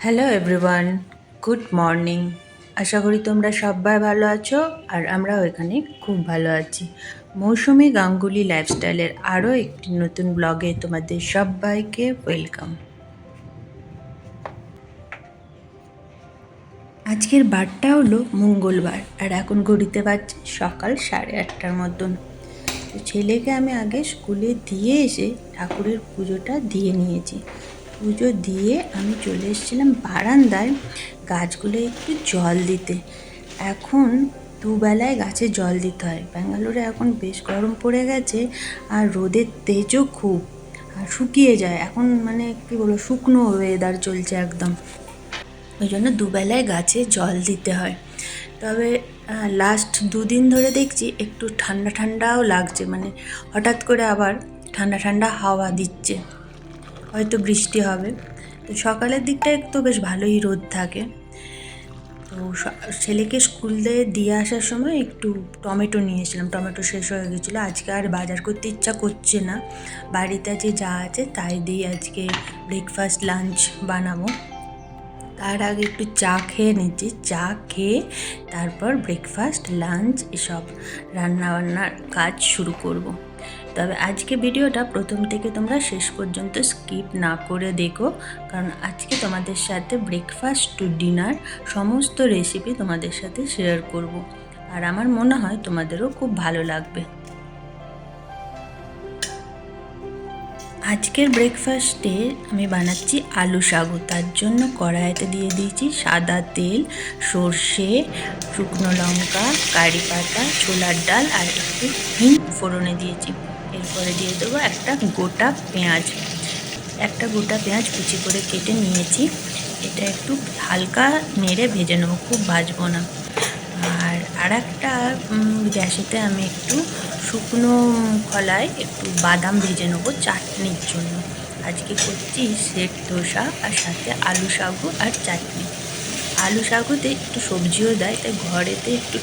Hello everyone, good morning. আশা করি তোমরা সবাই ভালো আছো আর আমরাও এখানে খুব ভালো আছি। মৌসুমি গাঙ্গুলি লাইফস্টাইলের আরও একটি নতুন ব্লগে তোমাদের সবাইকে ওয়েলকাম। আজকের বারটা হলো মঙ্গলবার আর এখন ঘড়িতে বাজছে সকাল 8:30 মতন। তো ছেলেকে আমি আগে স্কুলে দিয়ে এসে ঠাকুরের পুজোটা দিয়ে নিয়েছি। পুজো দিয়ে আমি চলে এসেছিলাম বারান্দায় গাছগুলো একটু জল দিতে। এখন দুবেলায় গাছে জল দিতে হয়। ব্যাঙ্গালোরে এখন বেশ গরম পড়ে গেছে আর রোদের তেজও খুব, আর শুকিয়ে যায় এখন, মানে কী বলবো, শুকনো ওয়েদার চলছে একদম। ওই জন্য দুবেলায় গাছে জল দিতে হয়। তবে লাস্ট দুদিন ধরে দেখছি একটু ঠান্ডা ঠান্ডাও লাগছে, মানে হঠাৎ করে আবার ঠান্ডা ঠান্ডা হাওয়া দিচ্ছে, হয়তো বৃষ্টি হবে। তো সকালের দিকটা একটু বেশ ভালোই রোদ থাকে। তো ছেলেকে স্কুলে দিয়ে আসার সময় একটু টমেটো নিয়েছিলাম, টমেটো শেষ হয়ে গেছিলো। আজকে আর বাজার করতে ইচ্ছা করছে না, বাড়িতে যে যা আছে তাই দিয়ে আজকে ব্রেকফাস্ট লাঞ্চ বানাবো। তার আগে একটু চা খেয়ে নিচ্ছি, চা খেয়ে তারপর ব্রেকফাস্ট লাঞ্চ এসব রান্নাবান্নার কাজ শুরু করব। তবে আজকে ভিডিওটা প্রথম থেকে তোমরা শেষ পর্যন্ত স্কিপ না করে দেখো, কারণ আজকে তোমাদের সাথে ব্রেকফাস্ট টু ডিনার সমস্ত রেসিপি তোমাদের সাথে শেয়ার করব। আর আমার মনে হয় তোমাদেরও খুব ভালো লাগবে। আজকের ব্রেকফাস্টে আমি বানাচ্ছি আলু সাগু। তার জন্য কড়াইতে দিয়ে দিয়েছি সাদা তেল, সর্ষে, শুকনো লঙ্কা, কারি পাতা, ছোলার ডাল আর একটু হিং ফোড়নে দিয়েছি। এরপরে দিয়ে দেবো একটা গোটা পেঁয়াজ। কুচি করে কেটে নিয়েছি। এটা একটু হালকা নেড়ে ভেজে নেবো, খুব ভাজবো না। আর একটা গ্যাসেতে আমি একটু শুকনো খোলায় একটু বাদাম ভেজে নেবো চাটনির জন্য। আজকে করছি সেট ধোসা আর সাথে আলু সাগু আর চাটনি। আলু সাগুতে একটু সবজিও দেয়, তাই ঘরেতে একটু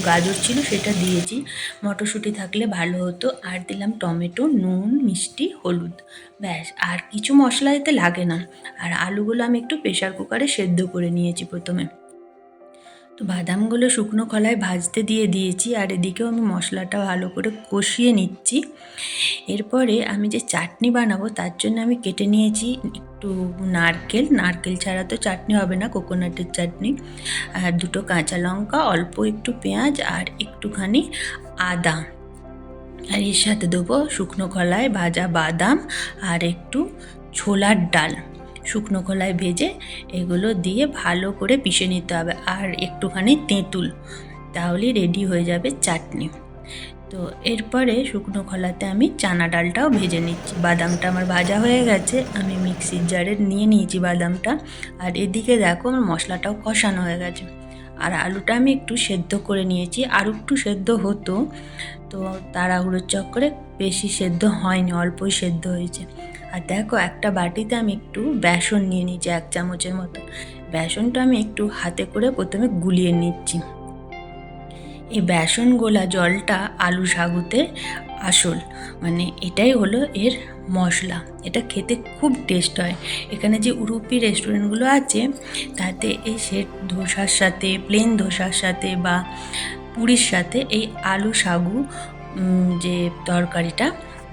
গাজর ছিল সেটা দিয়েছি, মটরশুঁটি থাকলে ভালো হতো। আর দিলাম টমেটো, নুন, মিষ্টি, হলুদ, ব্যাস। আর কিছু মশলা এতে লাগে না। আর আলুগুলো আমি একটু প্রেশার কুকারে সেদ্ধ করে নিয়েছি প্রথমে। তো বাদামগুলো শুকনো খোলায় ভাজতে দিয়ে দিয়েছি, আর এদিকেও আমি মশলাটা ভালো করে কষিয়ে নিচ্ছি। এরপরে আমি যে চাটনি বানাবো তার জন্য আমি কেটে নিয়েছি একটু নারকেল ছাড়া তো চাটনি হবে না, কোকোনাটের চাটনি। আর দুটো কাঁচা লঙ্কা, অল্প একটু পেঁয়াজ আর একটুখানি আদা। আর এর সাথে দেবো শুকনো খোলায় ভাজা বাদাম আর একটু ছোলার ডাল শুকনো খোলায় ভেজে, এগুলো দিয়ে ভালো করে পিষে নিতে হবে। আর একটুখানি তেঁতুল, তাহলেই রেডি হয়ে যাবে চাটনি। তো এরপরে শুকনো খোলাতে আমি চানা ডালটাও ভেজে নিচ্ছি। বাদামটা আমার ভাজা হয়ে গেছে, আমি মিক্সির জারে নিয়ে নিয়েছি বাদামটা। আর এদিকে দেখো আমার মশলাটাও কষানো হয়ে গেছে। আর আলুটা আমি একটু সেদ্ধ করে নিয়েছি, আর একটু সেদ্ধ হতো, তো তাড়াহুড়োর চক্করে বেশি সেদ্ধ হয়নি, অল্পই সেদ্ধ হয়েছে। আর দেখো একটা বাটিতে আমি একটু বেসন নিয়ে নিয়েছি 1 চামচের মতো। বেসনটা আমি একটু হাতে করে প্রথমে গুলিয়ে নিচ্ছি। এই বেসন গোলা জলটা আলু সাগুতে আসল, মানে এটাই হলো এর মশলা। এটা খেতে খুব টেস্ট হয়। এখানে যে উডুপি রেস্টুরেন্টগুলো আছে তাতে এই সেট ধোসার সাথে, প্লেন ধোসার সাথে বা পুরীর সাথে এই আলু সাগু যে তরকারিটা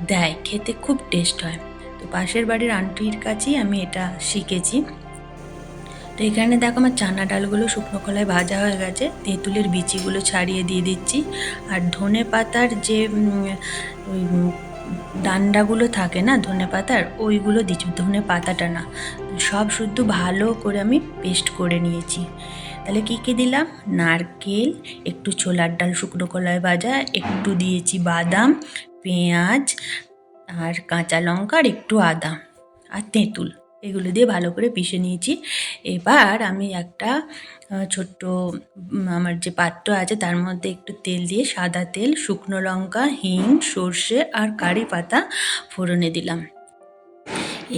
দেয়, খেতে খুব টেস্ট হয়। তো পাশের বাড়ির আন্টির কাছেই আমি এটা শিখেছি। তো এখানে দেখো আমার চানা ডালগুলো শুকনো খোলায় ভাজা হয়ে গেছে, তেঁতুলের বিচিগুলো ছাড়িয়ে দিয়ে দিচ্ছি। আর ধনে পাতার যে ওই ডান্ডাগুলো থাকে না ধনে পাতার, ওইগুলো দিচ্ছি, ধনে পাতাটা না। সব শুদ্ধ ভালো করে আমি পেস্ট করে নিয়েছি। তাহলে কী কী দিলাম, নারকেল, একটু ছোলার ডাল শুকনো খোলায় ভাজা, একটু দিয়েছি বাদাম, পেঁয়াজ আর কাঁচা লঙ্কা আর একটু আদা আর তেঁতুল, এগুলো দিয়ে ভালো করে পিষে নিয়েছি। এবার আমি একটা ছোট্ট আমার যে পাত্র আছে তার মধ্যে একটু তেল দিয়ে, সাদা তেল, শুকনো লঙ্কা, হিং, সর্ষে আর কারি পাতা ফোড়নে দিলাম।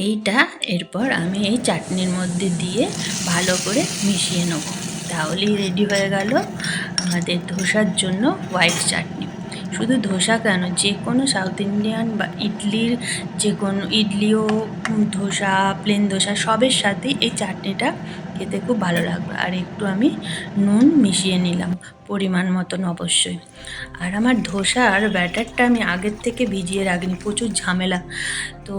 এইটা এরপর আমি এই চাটনির মধ্যে দিয়ে ভালো করে মিশিয়ে নেব, তাহলেই রেডি হয়ে গেল আমাদের ধোসার জন্য হোয়াইট চাটনি। শুধু ধোসা কেন, যে কোনো সাউথ ইন্ডিয়ান বা ইডলির, যে কোনো ইডলিও, ধোসা, প্লেন ধোসা সবের সাথেই এই চাটনিটা খেতে খুব ভালো লাগবে। আর একটু আমি নুন মিশিয়ে নিলাম পরিমাণ মতন অবশ্যই। আর আমার ধোসার ব্যাটারটা আমি আগের থেকে ভিজিয়ে রাখিনি, প্রচুর ঝামেলা। তো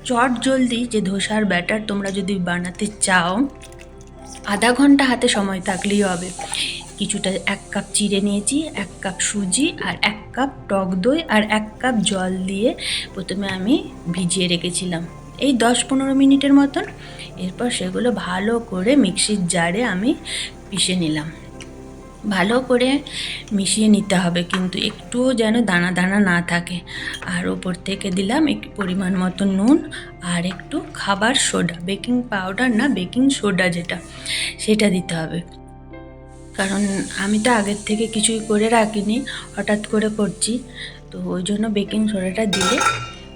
চট জলদি যে ধোসার ব্যাটার তোমরা যদি বানাতে চাও, আধা ঘন্টা হাতে সময় থাকলেই হবে। কিছুটা 1 কাপ চিড়ে নিয়েছি, 1 কাপ সুজি আর 1 কাপ টক দই আর 1 কাপ জল দিয়ে প্রথমে আমি ভিজিয়ে রেখেছিলাম এই 10-15 মিনিটের মতন। এরপর সেগুলো ভালো করে মিক্সির জারে আমি পিষে নিলাম। ভালো করে মিশিয়ে নিতে হবে, কিন্তু একটুও যেন দানা দানা না থাকে। আর ওপর থেকে দিলাম একটু পরিমাণ মতো নুন আর একটু খাবার সোডা, বেকিং পাউডার না, বেকিং সোডা যেটা, সেটা দিতে হবে। কারণ আমি তো আগের থেকে কিছুই করে রাখিনি, হঠাৎ করে করছি, তো ওই জন্য বেকিং সোডাটা দিলে,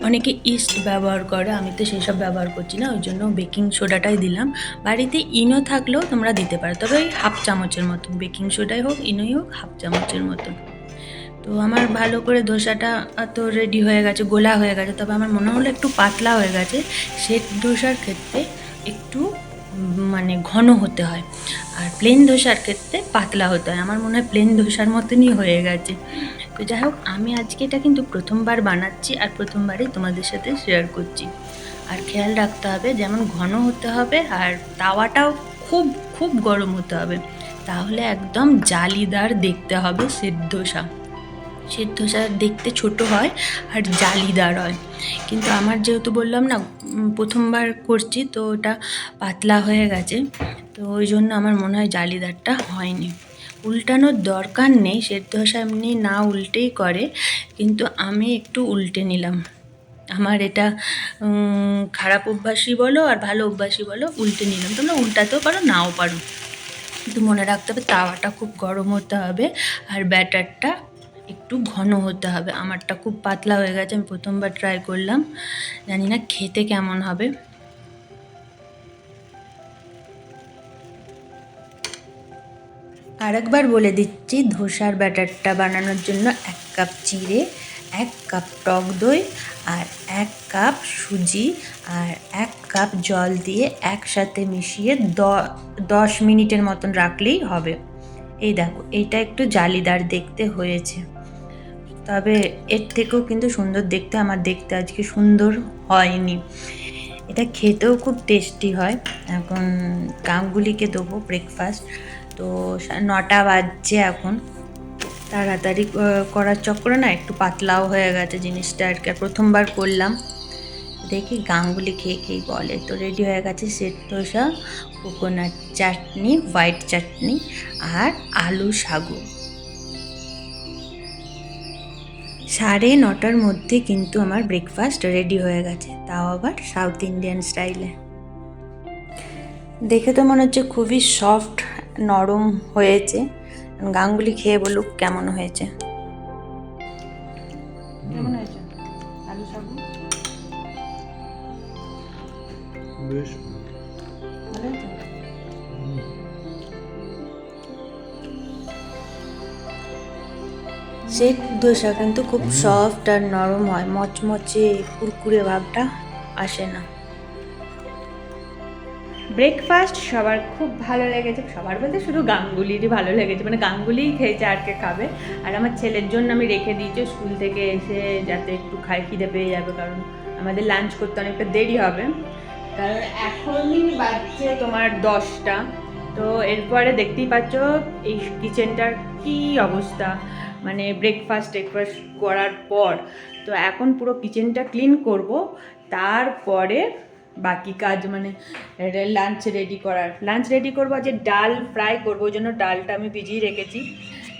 অনেকে ইস্ট ব্যবহার করে, আমি তো সেসব ব্যবহার করছি না, ওই জন্য বেকিং সোডাটাই দিলাম। বাড়িতে ইনো থাকলেও তোমরা দিতে পারো, তবে ওই 1/2 চামচের মতন, বেকিং সোডাই হোক ইনোই হোক 1/2 চামচের মতন। তো আমার ভালো করে ধোসাটা তো রেডি হয়ে গেছে, গোলা হয়ে গেছে, তবে আমার মনে হলো একটু পাতলা হয়ে গেছে। সেট ধোসার ক্ষেত্রে একটু মানে ঘন হতে হয়, আর প্লেন ধোসার ক্ষেত্রে পাতলা হতে হয়। আমার মনে হয় প্লেন ধোসার মতনই হয়ে গেছে। তো যাই হোক, আমি আজকে এটা কিন্তু প্রথমবার বানাচ্ছি আর প্রথমবারই তোমাদের সাথে শেয়ার করছি। আর খেয়াল রাখতে হবে যেমন ঘন হতে হবে, আর তাওয়াটাও খুব খুব গরম হতে হবে, তাহলে একদম জালিদার দেখতে হবে ধোসা। ধোসা দেখতে ছোট হয় আর জালিদার হয়, কিন্তু আমার যেহেতু বললাম না প্রথমবার করছি, তো ওটা পাতলা হয়ে গেছে, তো ওই জন্য আমার মনে হয় জালিদারটা হয়নি। উল্টানোর দরকার নেই, ধোসা এমনি না উল্টেই করে, কিন্তু আমি একটু উল্টে নিলাম। আমার এটা খারাপ অভ্যাসই বলো আর ভালো অভ্যাসই বলো, উল্টে নিলাম। তোমরা উল্টাতেও পারো, নাও পারো, কিন্তু মনে রাখতে হবে তাওয়াটা খুব গরম হতে হবে আর ব্যাটারটা একটু ঘন হতে হবে। আমারটা খুব পাতলা হয়ে গেছে, আমি প্রথমবার ট্রাই করলাম, জানি না খেতে কেমন হবে। আরেকবার বলে দিচ্ছি, ধোসার ব্যাটারটা বানানোর জন্য 1 কাপ চিড়ে, 1 কাপ টক দই আর 1 কাপ সুজি আর 1 কাপ জল দিয়ে একসাথে মিশিয়ে 10 মিনিটের মতন রাখলেই হবে। এই দেখো, এইটা একটু জালিদার দেখতে হয়েছে, তবে এর থেকেও কিন্তু সুন্দর দেখতে আমার দেখতে আজকে সুন্দর হয়নি। এটা খেতেও খুব টেস্টি হয়। এখন গাঙ্গুলিকে দেবো ব্রেকফাস্ট, তো 9টা বাজছে এখন। তাড়াতাড়ি করার চক্করে না একটু পাতলাও হয়ে গেছে জিনিসটা আর কি, আর প্রথমবার করলাম, দেখি গাঙ্গুলি খেয়ে খেয়েই বলে। তো রেডি হয়ে গেছে সেট ধোসা, কোকোনাট চাটনি, হোয়াইট চাটনি আর আলু সাগু। 9:30টার মধ্যে কিন্তু আমার ব্রেকফাস্ট রেডি হয়ে গেছে, তাও আবার সাউথ ইন্ডিয়ান স্টাইলে। দেখে তো মনে হচ্ছে খুবই সফট নরম হয়েছে। গাঙ্গুলি খেয়ে বলুক কেমন হয়েছে। কেমন হয়েছে আলু সাগু? বেশ ভালো হয়েছে। সেট ধোসা কিন্তু খুব সফট আর নরম হয়, মচমচে কুরকুরে ভাবটা আসে না। ব্রেকফাস্ট সবার খুব ভালো লেগেছে, সবার বলতে শুধু গাঙ্গুলিরই ভালো লেগেছে, মানে গাঙ্গুলিই খেয়েছে, আর কে খাবে। আর আমার ছেলের জন্য আমি রেখে দিয়েছি স্কুল থেকে এসে, যাতে একটু খিদে পেয়ে যাবে, কারণ আমাদের লাঞ্চ করতে অনেকটা দেরি হবে, কারণ এখনই বাজছে তোমার 10টা। তো এরপরে দেখতেই পাচ্ছ এই কিচেনটার কি অবস্থা, মানে ব্রেকফাস্ট করার পর তো এখন পুরো কিচেনটা ক্লিন করব, তারপরে বাকি কাজ, মানে লাঞ্চ রেডি করবো। যে ডাল ফ্রাই করবো, ওই জন্য ডালটা আমি ভিজিয়ে রেখেছি,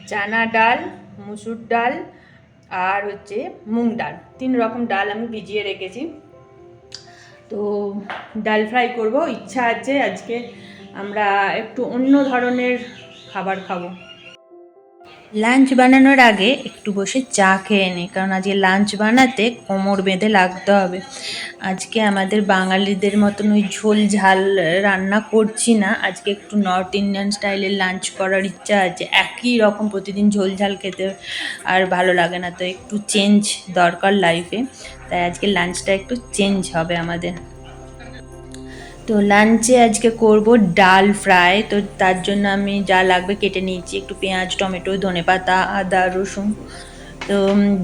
চানা ডাল, মুসুর ডাল আর হচ্ছে মুগ ডাল, 3 রকম ডাল আমি ভিজিয়ে রেখেছি। তো ডাল ফ্রাই করব, ইচ্ছা আছে আজকে আমরা একটু অন্য ধরনের খাবার খাবো। লাঞ্চ বানানোর আগে একটু বসে চা খেয়ে নিই, কারণ আজকে লাঞ্চ বানাতে কোমর বেঁধে লাগতে হবে। আজকে আমাদের বাঙালিদের মতন ওই ঝোল ঝাল রান্না করছি না, আজকে একটু নর্থ ইন্ডিয়ান স্টাইলের লাঞ্চ করার ইচ্ছা আছে। একই রকম প্রতিদিন ঝোল ঝাল খেতে আর ভালো লাগে না, তো একটু চেঞ্জ দরকার লাইফে, তাই আজকে লাঞ্চটা একটু চেঞ্জ হবে আমাদের। তো লাঞ্চে আজকে করব ডাল ফ্রাই। তো তার জন্য আমি যা লাগবে কেটে নিয়েছি, একটু পেঁয়াজ, টমেটো, ধনেপাতা, আদা, রসুন। তো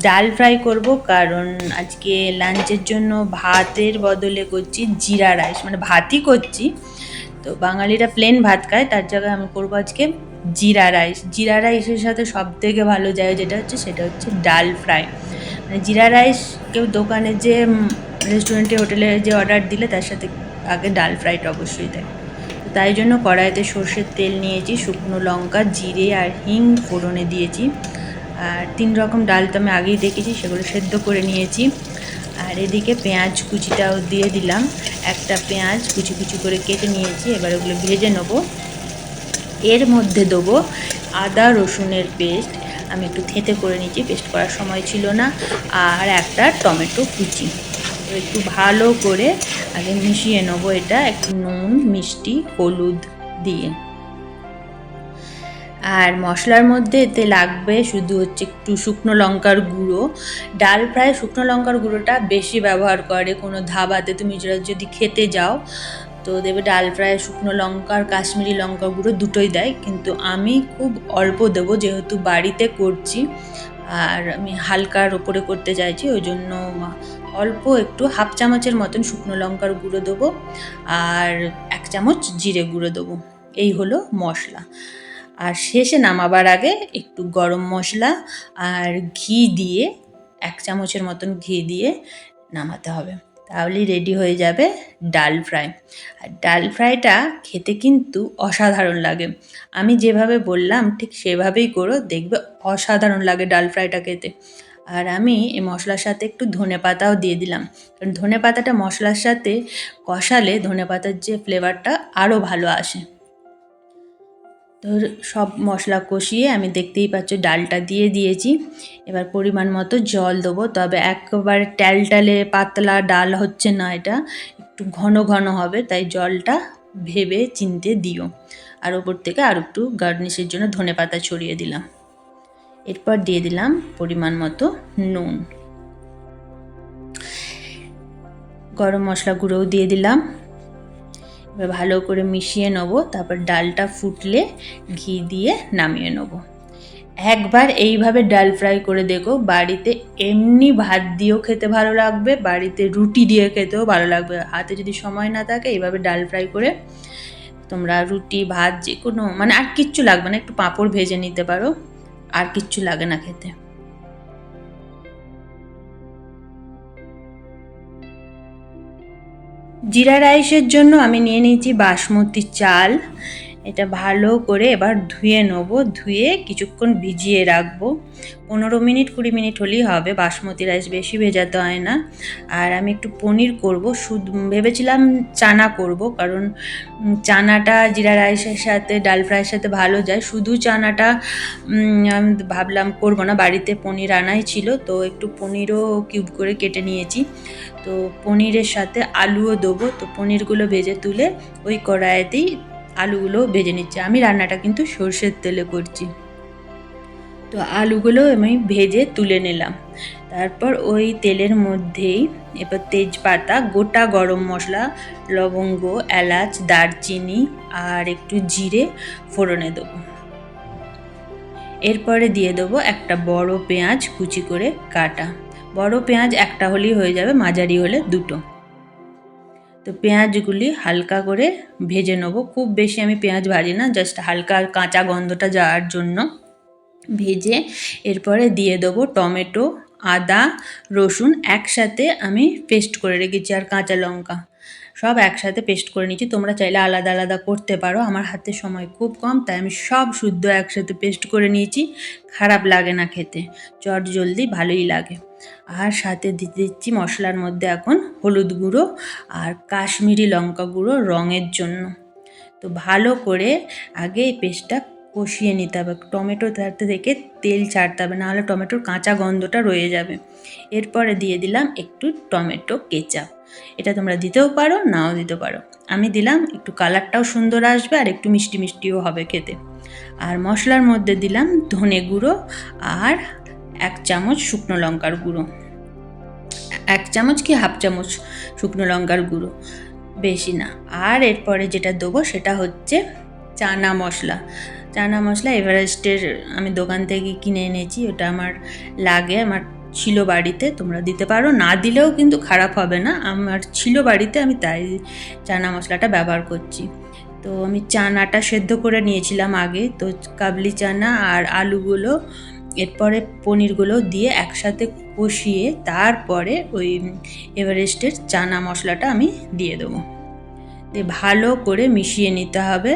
ডাল ফ্রাই করব, কারণ আজকে লাঞ্চের জন্য ভাতের বদলে করছি জিরা রাইস, মানে ভাতই করছি। তো বাঙালিরা প্লেন ভাত খায়, তার জায়গায় আমি করবো আজকে জিরা রাইস। জিরা রাইসের সাথে সব থেকে ভালো যায় যেটা হচ্ছে, সেটা হচ্ছে ডাল ফ্রাই। মানে জিরা রাইস কেউ দোকানে যে রেস্টুরেন্টে হোটেলে যে অর্ডার দিলে তার সাথে আগে ডাল ফ্রাইটা অবশ্যই দেয়। তো তাই জন্য কড়াইতে সর্ষের তেল নিয়েছি, শুকনো লঙ্কা, জিরে আর হিং ফোড়নে দিয়েছি। আর 3 রকম ডাল তো আমি আগেই দেখেছি, সেগুলো সেদ্ধ করে নিয়েছি। আর এদিকে পেঁয়াজ কুচিটাও দিয়ে দিলাম, একটা পেঁয়াজ কুচি কুচি করে কেটে নিয়েছি, এবার ওগুলো ভেজে নেব। এর মধ্যে দেবো আদা রসুনের পেস্ট, আমি একটু থেঁতে করে নিয়েছি, পেস্ট করার সময় ছিল না। আর একটা টমেটো কুচি, একটু ভালো করে আগে মিশিয়ে নেবো এটা, একটু নুন, মিষ্টি, হলুদ দিয়ে। আর মশলার মধ্যে এতে লাগবে শুধু হচ্ছে একটু শুকনো লঙ্কার গুঁড়ো। ডাল ফ্রাই শুকনো লঙ্কার গুঁড়োটা বেশি ব্যবহার করে কোনো ধাবাতে, তুমি যদি খেতে যাও তো দেবে ডাল ফ্রাই শুকনো লঙ্কার কাশ্মীরি লঙ্কা গুঁড়ো দুটোই দেয়, কিন্তু আমি খুব অল্প দেবো যেহেতু বাড়িতে করছি আর আমি হালকার ওপরে করতে চাইছি, ওই জন্য অল্প একটু হাফ চামচের মতন শুকনো লঙ্কার গুঁড়ো দেবো আর 1 চামচ জিরে গুঁড়ো দেবো। এই হলো মশলা। আর শেষে নামাবার আগে একটু গরম মশলা আর ঘি দিয়ে 1 চামচের মতন ঘি দিয়ে নামাতে হবে, তাহলেই রেডি হয়ে যাবে ডাল ফ্রাই। আর ডাল ফ্রাইটা খেতে কিন্তু অসাধারণ লাগে, আমি যেভাবে বললাম ঠিক সেভাবেই করো, দেখবে অসাধারণ লাগে ডাল ফ্রাইটা খেতে। আর আমি এই মশলার সাথে একটু ধনেপাতাও দিয়ে দিলাম, কারণ ধনেপাতাটা মশলার সাথে কষালে ধনেপাতার যে ফ্লেভারটা আরও ভালো আসে। তো সব মশলা কষিয়ে আমি দেখতেই পাচ্ছ ডালটা দিয়ে দিয়েছি, এবার পরিমাণ মতো জল দেবো, তবে একবারে ট্যালট্যালে পাতলা ডাল হচ্ছে না, এটা একটু ঘন ঘন হবে, তাই জলটা ভেবে চিনতে দিও। আর ওপর থেকে আর একটু গার্নিশের জন্য ধনেপাতা ছড়িয়ে দিলাম। এরপর দিয়ে দিলাম পরিমাণ মতো নুন, গরম মশলা গুঁড়োও দিয়ে দিলাম। এবার ভালো করে মিশিয়ে নেব, তারপর ডালটা ফুটলে ঘি দিয়ে নামিয়ে নেব। একবার এইভাবে ডাল ফ্রাই করে দেখো, বাড়িতে এমনি ভাত দিয়েও খেতে ভালো লাগবে, বাড়িতে রুটি দিয়ে খেতেও ভালো লাগবে। হাতে যদি সময় না থাকে এইভাবে ডাল ফ্রাই করে তোমরা রুটি ভাত যে কোনো, মানে আর কিচ্ছু লাগবে না, একটু পাঁপড় ভেজে নিতে পারো, আর কিচ্ছু লাগে না খেতে। জিরা রাইসের জন্য আমি নিয়ে নিয়েছি বাসমতি চাল, এটা ভালো করে এবার ধুয়ে নেব, ধুয়ে কিছুক্ষণ ভিজিয়ে রাখবো, 15 মিনিট 20 মিনিট হলেই হবে, বাসমতি রাইস বেশি ভেজাতে হয় না। আর আমি একটু পনির করব, শুধু ভেবেছিলাম চানা করব, কারণ চানাটা জিরা রাইসের সাথে ডাল ফ্রাইয়ের সাথে ভালো যায়, শুধু চানাটা আমি ভাবলাম করবো না, বাড়িতে পনির আনাই ছিল, তো একটু পনিরও কিউব করে কেটে নিয়েছি। তো পনিরের সাথে আলুও দেবো, তো পনিরগুলো ভেজে তুলে ওই কড়াইতেই আলুগুলো ভেজে নিচ্ছি, আমি রান্নাটা কিন্তু সর্ষের তেলে করছি। তো আলুগুলো আমি ভেজে তুলে নিলাম, তারপর ওই তেলের মধ্যেই এবার তেজপাতা, গোটা গরম মশলা, লবঙ্গ, এলাচ, দারচিনি আর একটু জিরে ফোড়নে দেবো। এরপরে দিয়ে দেবো একটা বড় পেঁয়াজ কুচি করে কাটা, বড় পেঁয়াজ একটা হলেই হয়ে যাবে, মাঝারি হলে দুটো। তো পেঁয়াজগুলি হালকা করে ভেজে নেবো, খুব বেশি আমি পেঁয়াজ ভাজি না, জাস্ট হালকা কাঁচা গন্ধটা যাওয়ার জন্য ভেজে এরপরে দিয়ে দেবো টমেটো, আদা, রসুন একসাথে আমি পেস্ট করে রেখেছি, আর কাঁচা লঙ্কা সব একসাথে পেস্ট করে নিচ্ছি, তোমরা চাইলে আলাদা আলাদা করতে পারো, আমার হাতে সময় খুব কম তাই আমি সব শুদ্ধ একসাথে পেস্ট করে নিয়েছি, খারাপ লাগে না খেতে, চট জলদি ভালোই লাগে। আর সাথে দিতে দিচ্ছি মশলার মধ্যে এখন হলুদ গুঁড়ো আর কাশ্মীরি লঙ্কা গুঁড়ো রঙের জন্য। তো ভালো করে আগে এই পেস্টটা কষিয়ে নিতে হবে। টমেটো তাতে থেকে তেল ছাড়তে হবে, নাহলে টমেটোর কাঁচা গন্ধটা রয়ে যাবে। এরপরে দিয়ে দিলাম একটু টমেটো কেচাপ। এটা তোমরা দিতেও পারো, নাও দিতে পারো। আমি দিলাম, একটু কালারটাও সুন্দর আসবে আর একটু মিষ্টি মিষ্টিও হবে খেতে। আর মশলার মধ্যে দিলাম ধনে গুঁড়ো আর 1 চামচ শুকনো লঙ্কার গুঁড়ো, 1 চামচ কি হাফ চামচ শুকনো লঙ্কার গুঁড়ো, বেশি না। আর এরপরে যেটা দেবো সেটা হচ্ছে চানা মশলা। চানা মশলা এভারেস্টের আমি দোকান থেকে কিনে এনেছি, ওটা আমার লাগে, আমার ছিল বাড়িতে। তোমরা দিতে পারো, না দিলেও কিন্তু খারাপ হবে না, আমার ছিল বাড়িতে, আমি তাই চানা মশলাটা ব্যবহার করছি। তো আমি চানাটা সেদ্ধ করে নিয়েছিলাম আগে, তো কাবলি চানা আর আলুগুলো, এরপরে পনিরগুলো দিয়ে একসাথে কষিয়ে তারপরে ওই এভারেস্টের চানা মশলাটা আমি দিয়ে দেবো। দিয়ে ভালো করে মিশিয়ে নিতে হবে।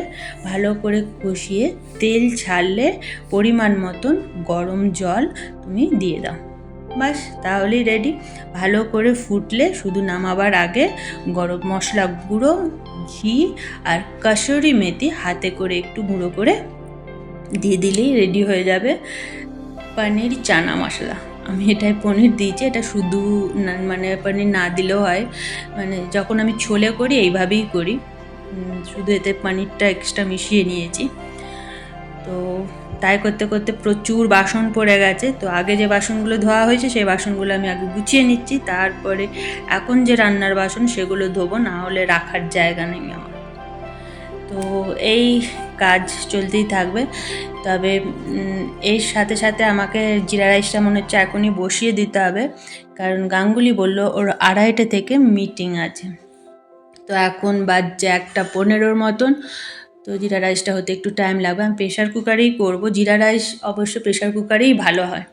ভালো করে কষিয়ে তেল ছাড়লে পরিমাণ মতন গরম জল তুমি দিয়ে দাও, বাস তাহলেই রেডি। ভালো করে ফুটলে শুধু নামাবার আগে গরম মশলা গুঁড়ো, ঘি আর কাসুরি মেথি হাতে করে একটু গুঁড়ো করে দিয়ে দিলেই রেডি হয়ে যাবে পনির চানা মশলা। আমি এটাই পনির দিয়েছি, এটা শুধু মানে পনির না দিলেও হয়, মানে যখন আমি ছোলে করি এইভাবেই করি, শুধু এতে পনিরটা এক্সট্রা মিশিয়ে নিয়েছি। তো তাই করতে করতে প্রচুর বাসন পড়ে গেছে, তো আগে যে বাসনগুলো ধোয়া হয়েছে সেই বাসনগুলো আমি আগে গুছিয়ে নিচ্ছি, তারপরে এখন যে রান্নার বাসন সেগুলো ধোবো, না হলে রাখার জায়গা নেই আমার। তো এই কাজ চলতেই থাকবে। তবে এর সাথে সাথে আমাকে জিরা রাইসটা মনে হচ্ছে এখনই বসিয়ে দিতে হবে, কারণ গাঙ্গুলি বলল ওর 2:30 থেকে মিটিং আছে। তো এখন বাজছে 1:15 মতন, তো জিরা রাইসটা হতে একটু টাইম লাগবে। আমি প্রেশার কুকারেই করব, জিরা রাইস অবশ্য প্রেশার কুকারেই ভালো হয়,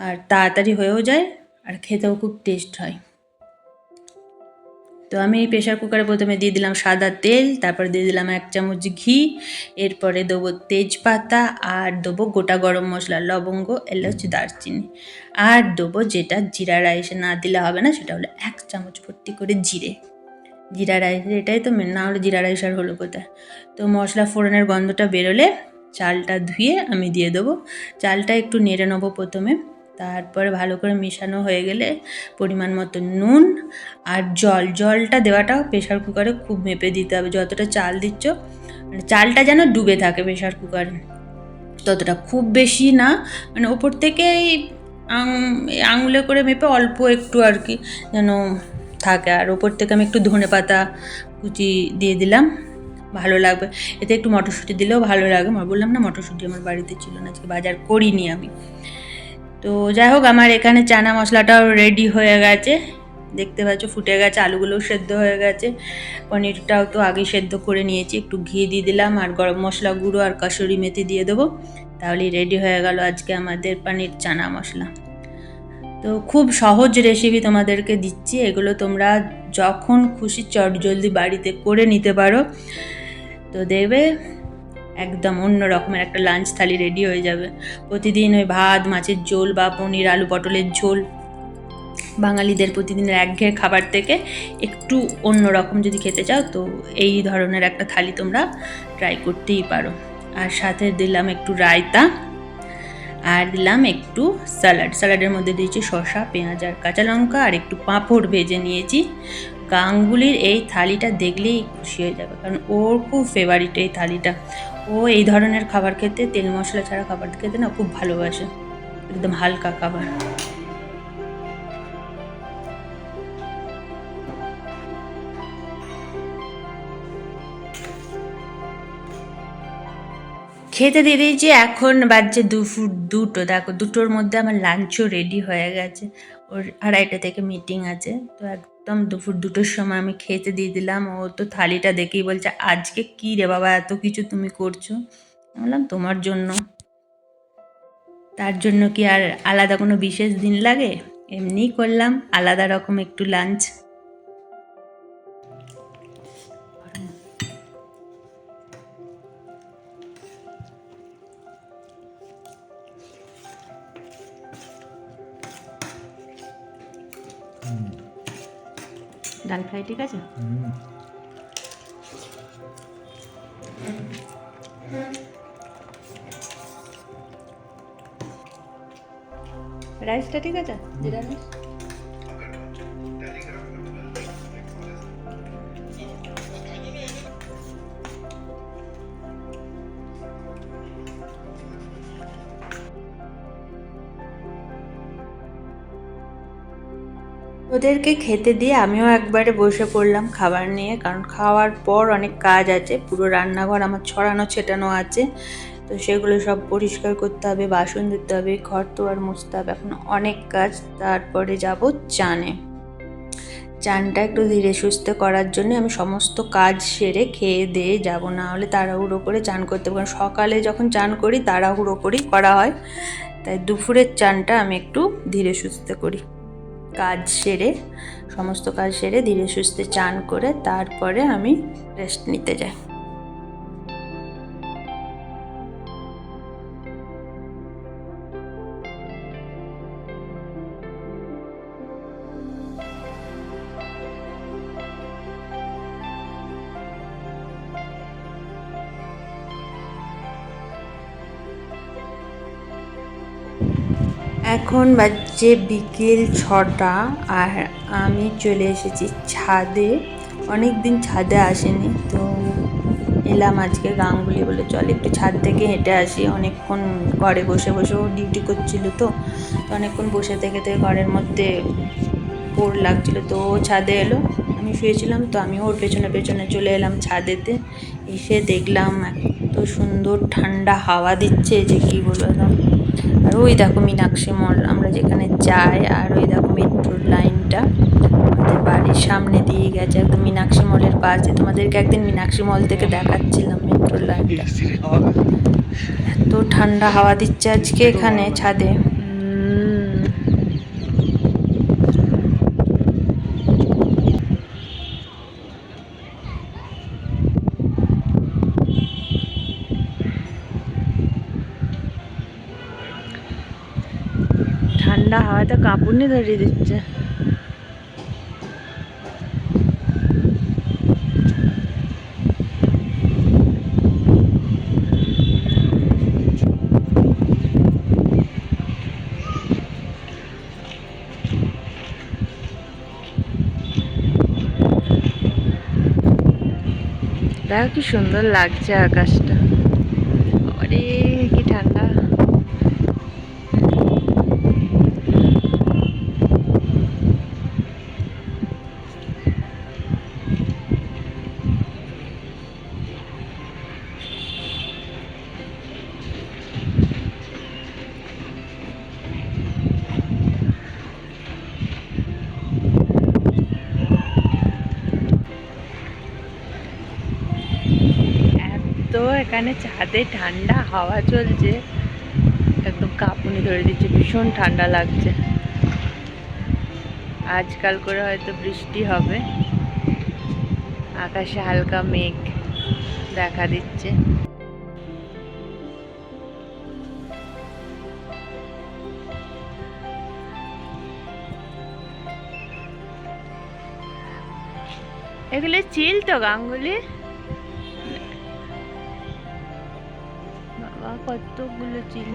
আর তাড়াতাড়ি হয়েও যায় আর খেতেও খুব টেস্ট হয়। তো আমি এই প্রেশার কুকারে প্রথমে দিয়ে দিলাম সাদা তেল, তারপরে দিয়ে দিলাম 1 চামচ ঘি, এরপরে দেবো তেজপাতা আর দেবো গোটা গরম মশলা, লবঙ্গ, এলাচ, দারচিনি, আর দেবো যেটা জিরা রাইসে না দিলে হবে না, সেটা হলো 1 চামচ ভর্তি করে জিরে। জিরা রাইস এটাই তো মেন, না হলে জিরা রাইস আর হলো কোথায়। তো মশলা ফোড়নের গন্ধটা বেরোলে চালটা ধুয়ে আমি দিয়ে দেবো। চালটা একটু নেড়ে নেবো প্রথমে, তারপরে ভালো করে মেশানো হয়ে গেলে পরিমাণ মতো নুন আর জলটা দেওয়াটাও প্রেশার কুকারে খুব মেপে দিতে হবে। যতটা চাল দিচ্ছ মানে চালটা যেন ডুবে থাকে প্রেশার কুকারে, ততটা, খুব বেশি না, মানে ওপর থেকেই আঙুলে করে মেপে অল্প একটু আর কি যেন থাকে। আর ওপর থেকে আমি একটু ধনেপাতা কুচি দিয়ে দিলাম, ভালো লাগবে। এতে একটু মটরশুঁটি দিলেও ভালো লাগে, বললাম না মটরশুঁটি আমার বাড়িতে ছিল না, আজকে বাজার করিনি আমি। তো যাই হোক, আমার এখানে চানা মশলাটাও রেডি হয়ে গেছে, দেখতে পাচ্ছ ফুটে গেছে, আলুগুলোও সেদ্ধ হয়ে গেছে, পনিরটাও তো আগেই সেদ্ধ করে নিয়েছি। একটু ঘি দিয়ে দিলাম আর গরম মশলা গুঁড়ো আর কাসুরি মেথি দিয়ে দেবো, তাহলেই রেডি হয়ে গেল আজকে আমাদের পনির চানা মশলা। তো খুব সহজ রেসিপি তোমাদেরকে দিচ্ছি, এগুলো তোমরা যখন খুশি চটজলদি বাড়িতে করে নিতে পারো। তো দেখবে একদম অন্য রকমের একটা লাঞ্চ থালি রেডি হয়ে যাবে। প্রতিদিন ওই ভাত মাছের ঝোল বা পনির আলু পটলের ঝোল, বাঙালিদের প্রতিদিনের একঘেয়ে খাবার থেকে একটু অন্য রকম যদি খেতে চাও, তো এই ধরনের একটা থালি তোমরা ট্রাই করতেই পারো। আর সাথে দিলাম একটু রায়তা, আর দিলাম একটু স্যালাডের মধ্যে দিয়েছি শসা, পেঁয়াজ আর কাঁচা লঙ্কা, আর একটু পাঁপড় ভেজে নিয়েছি। গাঙ্গুলির এই থালিটা দেখলেই খুশি হয়ে যাবে, কারণ ওর খুব ফেভারিট এই থালিটা। ও এই ধরনের খাবার খেতে, তেল মশলা ছাড়া খাবার খেতে না খুব ভালোবাসে, একদম হালকা খাবার। খেতে দিয়ে দিয়েছি, এখন বাজছে দুটো। দেখো 2টোর মধ্যে আমার লাঞ্চও রেডি হয়ে গেছে, ওর 2:30 থেকে মিটিং আছে। তো একদম দুপুর 2টোর সময় আমি খেতে দিয়ে দিলাম। ও তো থালিটা দেখেই বলছে আজকে কী রে বাবা এত কিছু তুমি করছো। বললাম তোমার জন্য, তার জন্য কি আর আলাদা কোনো বিশেষ দিন লাগে, এমনিই করলাম আলাদা রকম একটু লাঞ্চ। ডাল ফ্রাই ঠিক আছে। রাইসটা ঠিক আছে, জিরা রাইস। ওদেরকে খেতে দিয়ে আমিও একবারে বসে পড়লাম খাবার নিয়ে, কারণ খাওয়ার পর অনেক কাজ আছে। পুরো রান্নাঘর আমার ছড়ানো ছেটানো আছে, তো সেগুলো সব পরিষ্কার করতে হবে, বাসন ধুতে হবে, ঘর তোয়ার মুছতে হবে, এখন অনেক কাজ। তারপরে যাব চানে। চানটা একটু ধীরে সুস্থে করার জন্য আমি সমস্ত কাজ সেরে খেয়ে দিয়ে যাব, না হলে তাড়াহুড়ো করে চান করতে হবে। কারণ সকালে যখন চান করি তাড়াহুড়ো করেই করা হয়, তাই দুপুরের চানটা আমি একটু ধীরে সুস্থে করি। কাজ সেরে, সমস্ত কাজ সেরে ধীরে সুস্থে চান করে তারপরে আমি রেস্ট নিতে যাই। এখন বাজছে বিকেল 6টা, আর আমি চলে এসেছি ছাদে। অনেক দিন ছাদে আসিনি, তো এলাম আজকে। গাঙ্গুলি বলে চল একটু ছাদ থেকে হেঁটে আসি। অনেকক্ষণ ঘরে বসে বসেও ডিউটি করছিল, তো অনেকক্ষণ বসে থেকে ঘরের মধ্যে বোর লাগছিল, তো ও ছাদে এলো। আমি শুয়েছিলাম, তো আমি ওর পেছনে পেছনে চলে এলাম ছাদেতে। এসে দেখলাম এত সুন্দর ঠান্ডা হাওয়া দিচ্ছে যে কি বলবো একদম। আর ওই দেখো মীনাক্ষী মল আমরা যেখানে যাই, আর ওই দেখো মেট্রোর লাইনটা আমাদের বাড়ির সামনে দিয়ে গেছে, একদম মীনাক্ষী মলের পাশে। তোমাদেরকে একদিন মীনাক্ষী মল থেকে দেখাচ্ছিলাম মেট্রোর লাইনটা। এত ঠান্ডা হাওয়া দিচ্ছে আজকে এখানে ছাদে। ঠান্ডা হাওয়াটা কাঁপুনি ধরিয়ে দিচ্ছে। দেখো কি সুন্দর লাগছে আকাশটা, আরে কি ঠান্ডা। তো এখানে ছাদে ঠান্ডা হাওয়া চলছে, একদম কাঁপুনি ধরে দিচ্ছে, ভীষণ ঠান্ডা লাগছে। আজকাল করে হয়তো বৃষ্টি হবে, আকাশে হালকা মেঘ দেখা দিচ্ছে। এগুলো চিল তো গাঙ্গুলি, বাবা কতগুলো চিল।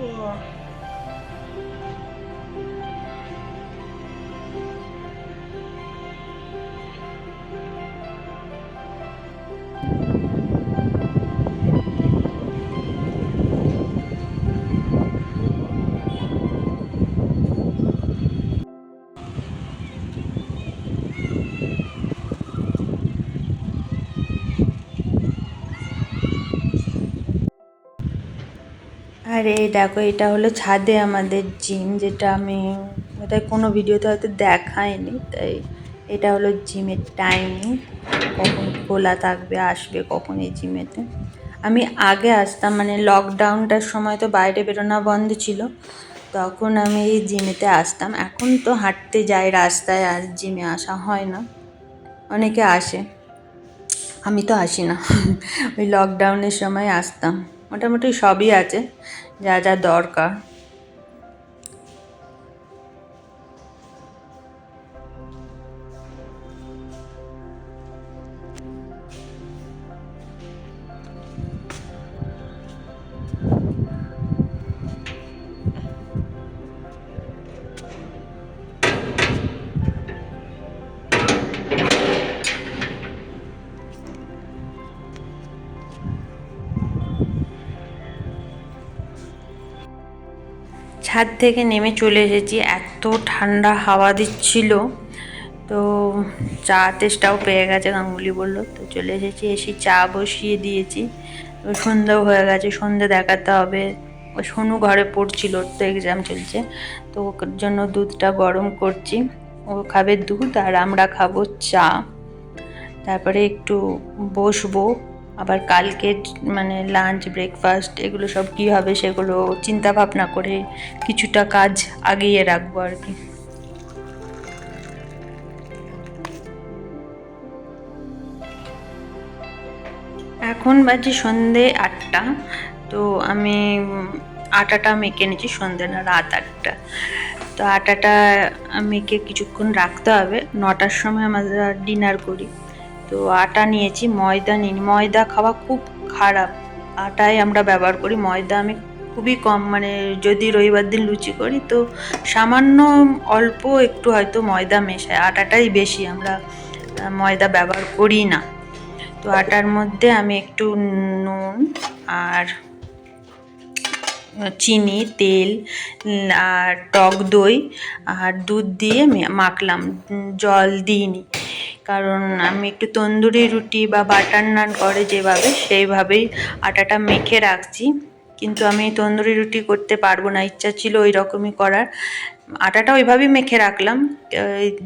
আর এই দেখো, এটা হলো ছাদে আমাদের জিম, যেটা আমি এটা কোনো ভিডিওতে হয়তো দেখায়নি, তাই এটা হলো জিমের টাইমিং, কখন খোলা থাকবে, আসবে কখন এই জিমেতে। আমি আগে আসতাম, মানে লকডাউনটার সময় তো বাইরে বেরোনো বন্ধ ছিল, তখন আমি এই জিমেতে আসতাম। এখন তো হাঁটতে যাই রাস্তায়, আর জিমে আসা হয় না। অনেকে আসে, আমি তো আসি না। ওই লকডাউনের সময় আসতাম। মোটামুটি সবই আছে যা যা দরকার। ছাদ থেকে নেমে চলে এসেছি, এত ঠান্ডা হাওয়া দিচ্ছিল। তো চা তেষ্টাও পেয়ে গেছে, গাঙ্গুলি বললো, তো চলে এসেছি। এসে চা বসিয়ে দিয়েছি। সন্ধ্যাও হয়ে গেছে, সন্ধ্যে দেখাতে হবে। ওই সোনু ঘরে পড়ছিল, তো এক্সাম চলছে, তো ওর জন্য দুধটা গরম করছি। ও খাবে দুধ আর আমরা খাবো চা। তারপরে একটু বসবো, আবার কালকে মানে লাঞ্চ ব্রেকফাস্ট এগুলো সব কী হবে সেগুলো চিন্তা ভাবনা করে কিছুটা কাজ আগিয়ে রাখবো আর কি। এখন বাজে সন্ধে 8টা। তো আমি আটাটা মেখে নিয়েছি, সন্ধে না, রাত 8টা। তো আটাটা মেখে কিছুক্ষণ রাখতে হবে, 9টার সময় আমরা ডিনার করি। তো আটা নিয়েছি, ময়দা নিই। ময়দা খাওয়া খুব খারাপ, আটাই আমরা ব্যবহার করি। ময়দা আমি খুবই কম, মানে যদি রবিবার দিন লুচি করি তো সামান্য অল্প একটু হয়তো ময়দা মেশাই, আটাটাই বেশি আমরা ময়দা ব্যবহার করি না। তো আটার মধ্যে আমি একটু নুন আর চিনি, তেল আর টক দই আর দুধ দিয়ে মাখলাম, জল দিইনি। কারণ আমি একটু তন্দুরি রুটি বা বাটার নান করে যেভাবে সেইভাবেই আটাটা মেখে রাখছি। কিন্তু আমি তন্দুরি রুটি করতে পারবো না, ইচ্ছা ছিল ওই রকমই করার। আটাটা ওইভাবেই মেখে রাখলাম।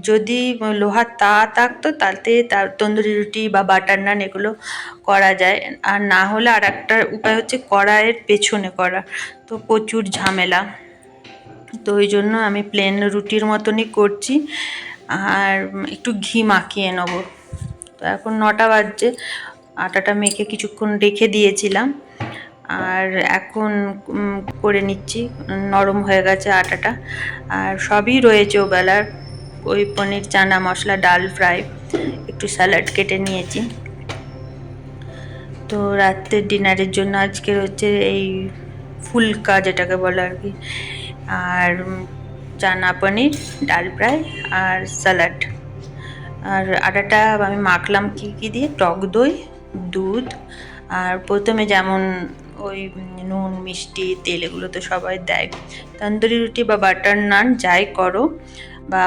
যদি লোহার তাওয়া থাকতো তাতে তন্দুরি রুটি বা বাটার নান এগুলো করা যায়, আর না হলে আর একটা উপায় হচ্ছে কড়াইয়ের পেছনে করা, তো প্রচুর ঝামেলা। তো ওই জন্য আমি প্লেন রুটির মতনই করছি আর একটু ঘি মাখিয়ে নেবো। তো এখন 9টা বাজছে, আটাটা মেখে কিছুক্ষণ রেখে দিয়েছিলাম আর এখন করে নিচ্ছি, নরম হয়ে গেছে আটাটা। আর সবই রয়েছে ওবেলার, ওই পনির, চানা মশলা, ডাল ফ্রাই, একটু স্যালাড কেটে নিয়েছি। তো রাত্রের ডিনারের জন্য আজকের হচ্ছে এই ফুলকা যেটাকে বলে আর কি, আর চানা পনির, ডাল ফ্রাই আর স্যালাড। আর আটাটা আমি মাখলাম কী দিয়ে, টক দই, দুধ, আর প্রথমে যেমন ওই নুন, মিষ্টি, তেল এগুলো তো সবাই দেয়। তন্দুরি রুটি বা বাটার নান যাই করো, বা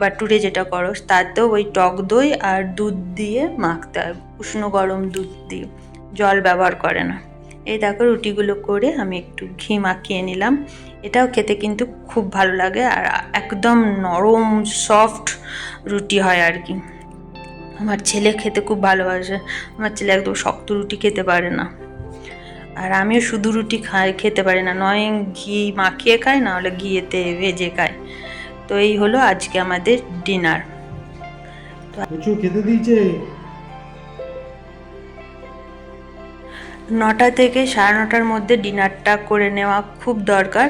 বাটুরে যেটা করো, তাতেও ওই টক দই আর দুধ দিয়ে মাখতে হয়, উষ্ণ গরম দুধ দিয়ে, জল ব্যবহার করে না। এই দেখো রুটিগুলো করে আমি একটু ঘি মাখিয়ে নিলাম। এটাও খেতে কিন্তু খুব ভালো লাগে আর একদম নরম সফট রুটি হয় আর কি। আমার ছেলে খেতে খুব ভালোবাসে, আমার ছেলে একদম শক্ত রুটি খেতে পারে না, আর আমিও শুধু রুটি খেতে পারি না, নয় ঘি মাখিয়ে খাই, না হলে ঘিয়েতে ভেজে খাই। তো এই হলো আজকে আমাদের ডিনার। তো খেতে দিয়েছে 9টা থেকে 9:30টার মধ্যে ডিনারটা করে নেওয়া খুব দরকার।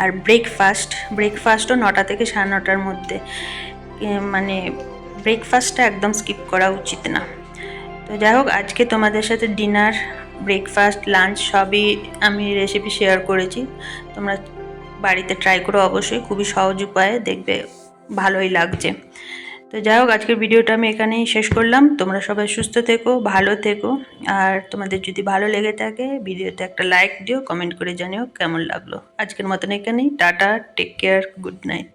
আর ব্রেকফাস্টও 9টা থেকে 9:30টার মধ্যে, মানে ব্রেকফাস্টটা একদম স্কিপ করা উচিত না। তো যাই হোক, আজকে তোমাদের সাথে ডিনার, ব্রেকফাস্ট, লাঞ্চ সবই আমি রেসিপি শেয়ার করেছি। তোমরা বাড়িতে ট্রাই করো অবশ্যই, খুবই সহজ উপায়ে, দেখবে ভালোই লাগছে। তো যাই হোক, আজকের ভিডিওটা আমি এখানেই শেষ করলাম। তোমরা সবাই সুস্থ থেকো, ভালো থেকো, আর তোমাদের যদি ভালো লেগে থাকে ভিডিওতে একটা লাইক দিও, কমেন্ট করে জানিও কেমন লাগলো। আজকের মতন এখানেই, tata, take care, good night.